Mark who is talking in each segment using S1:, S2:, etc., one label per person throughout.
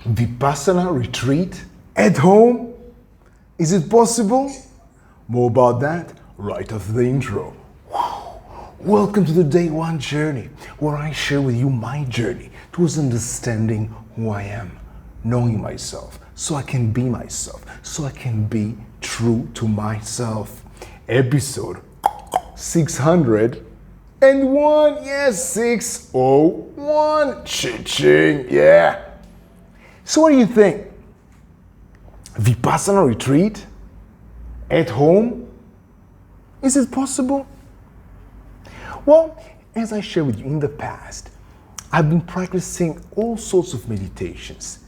S1: Vipassana retreat at home? Is it possible? More about that right after the intro. Welcome to the Day One Journey, where I share with you my journey towards understanding who I am, knowing myself, so I can be myself, so I can be true to myself. Episode 601, yes, 601, cha-ching, yeah. So what do you think? Vipassana retreat? At home? Is it possible? Well, as I shared with you in the past, I've been practicing all sorts of meditations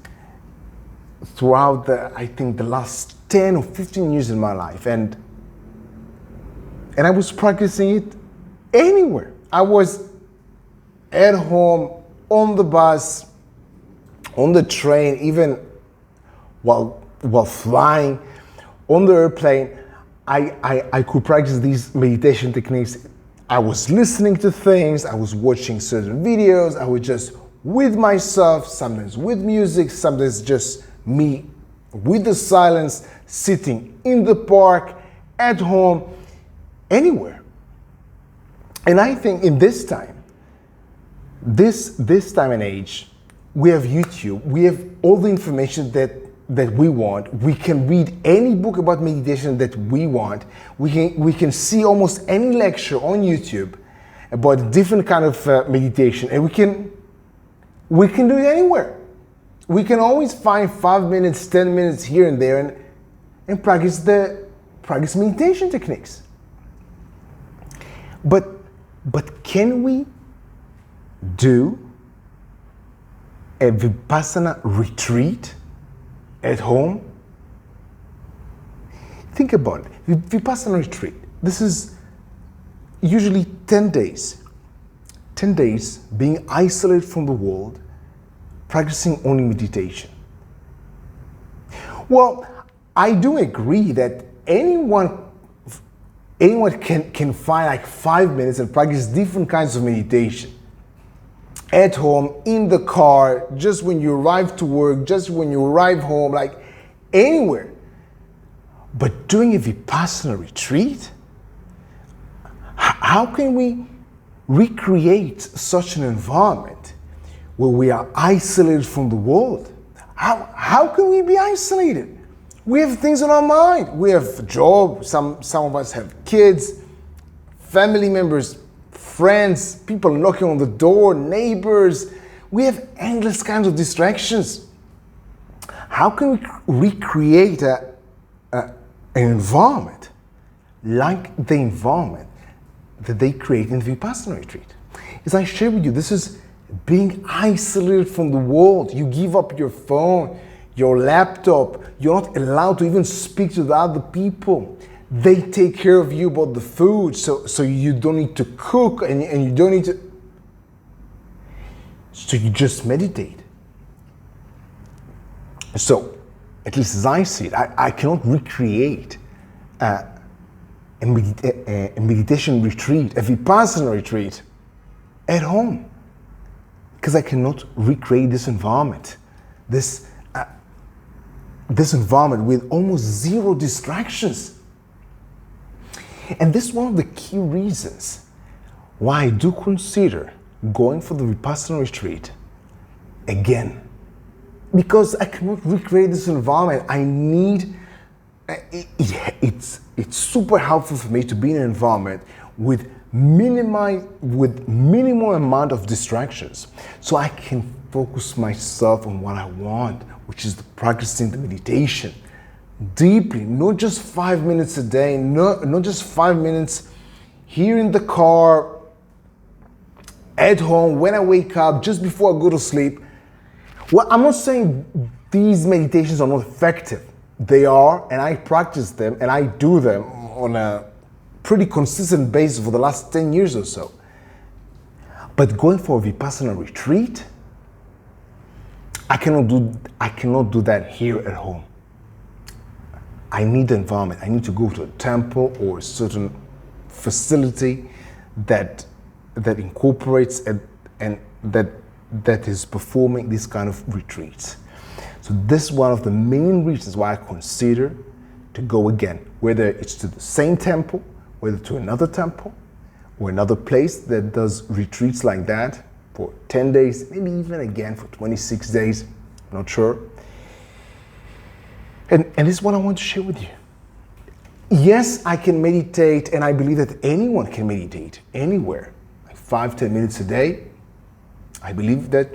S1: throughout the last 10 or 15 years in my life. And I was practicing it anywhere. I was at home, on the bus, on the train, even while flying, on the airplane. I could practice these meditation techniques. I was listening to things, I was watching certain videos, I was just with myself, sometimes with music, sometimes just me with the silence, sitting in the park, at home, anywhere. And I think in this time and age, we have YouTube, we have all the information that we want. We can read any book about meditation that we want. We can see almost any lecture on YouTube about different kind of meditation, and we can do it anywhere. We can always find 5 minutes, 10 minutes here and there and practice meditation techniques. But can we do a Vipassana retreat at home? Think about it. Vipassana retreat. This is usually 10 days. 10 days being isolated from the world, practicing only meditation. Well, I do agree that anyone can find like 5 minutes and practice different kinds of meditation. At home, in the car, just when you arrive to work, just when you arrive home, like anywhere. But doing a Vipassana retreat, how can we recreate such an environment where we are isolated from the world? How can we be isolated? We have things on our mind. We have a job, some of us have kids, family members, friends, people knocking on the door, neighbors. We have endless kinds of distractions. How can we recreate an environment like the environment that they create in the Vipassana retreat? As I share with you, this is being isolated from the world. You give up your phone, your laptop. You're not allowed to even speak to the other people. They take care of you about the food, so you don't need to cook and you don't need to. So you just meditate. So, at least as I see it, I cannot recreate a meditation retreat, a Vipassana retreat at home, because I cannot recreate this environment, this environment with almost zero distractions. And this is one of the key reasons why I do consider going for the Vipassana retreat again. Because I cannot recreate this environment. I need, it's super helpful for me to be in an environment with minimal amount of distractions. So I can focus myself on what I want, which is practicing the meditation deeply, not just 5 minutes a day, not just 5 minutes here in the car, at home, when I wake up, just before I go to sleep. Well, I'm not saying these meditations are not effective. They are, and I practice them, and I do them on a pretty consistent basis for the last 10 years or so. But going for a Vipassana retreat, I cannot do that here at home. I need the environment. I need to go to a temple or a certain facility that incorporates and that is performing this kind of retreats. So this is one of the main reasons why I consider to go again, whether it's to the same temple, whether to another temple, or another place that does retreats like that for 10 days, maybe even again for 26 days, I'm not sure. And this is what I want to share with you. Yes, I can meditate, and I believe that anyone can meditate anywhere, like 5-10 minutes a day. I believe that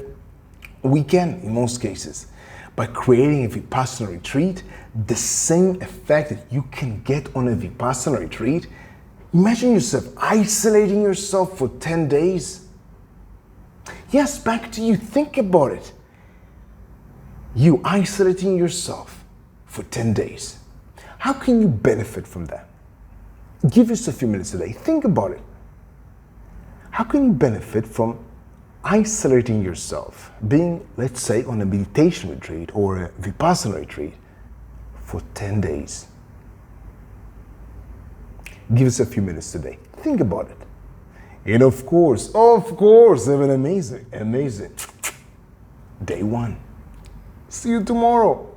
S1: we can in most cases. By creating a Vipassana retreat, the same effect that you can get on a Vipassana retreat, imagine yourself isolating yourself for 10 days. Yes, back to you, think about it. You isolating yourself for 10 days. How can you benefit from that? Give yourself a few minutes a day, think about it. How can you benefit from isolating yourself, being, let's say, on a meditation retreat or a Vipassana retreat for 10 days? Give us a few minutes today. Think about it. And of course, have an amazing day one. See you tomorrow.